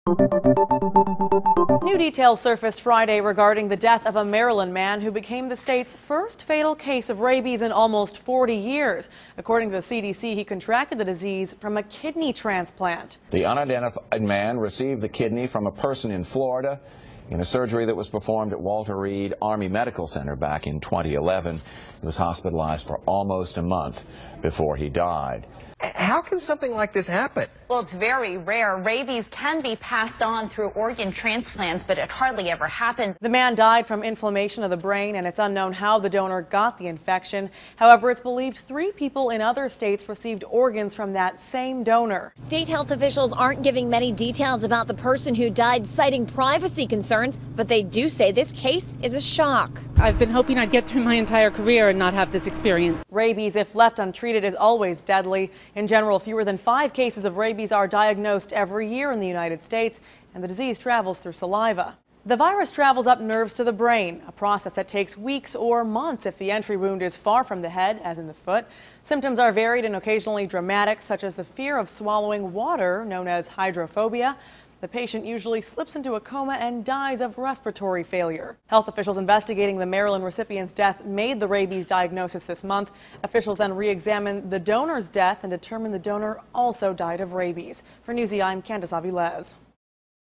New details surfaced Friday regarding the death of a Maryland man who became the state's first fatal case of rabies in almost 40 years. According to the CDC, he contracted the disease from a kidney transplant. The unidentified man received the kidney from a person in Florida in a surgery that was performed at Walter Reed Army Medical Center back in 2011. He was hospitalized for almost a month before he died. How can something like this happen? Well, it's very rare. Rabies can be passed on through organ transplants, but it hardly ever happens. The man died from inflammation of the brain, and it's unknown how the donor got the infection. However, it's believed 3 people in other states received organs from that same donor. State health officials aren't giving many details about the person who died, citing privacy concerns, but they do say this case is a shock. I've been hoping I'd get through my entire career and not have this experience. Rabies, if left untreated, is always deadly. In general, fewer than 5 cases of rabies are diagnosed every year in the United States, and the disease travels through saliva. The virus travels up nerves to the brain, a process that takes weeks or months if the entry wound is far from the head, as in the foot. Symptoms are varied and occasionally dramatic, such as the fear of swallowing water, known as hydrophobia. The patient usually slips into a coma and dies of respiratory failure. Health officials investigating the Maryland recipient's death made the rabies diagnosis this month. Officials then re-examined the donor's death and determined the donor also died of rabies. For Newsy, I'm Candace Avilés.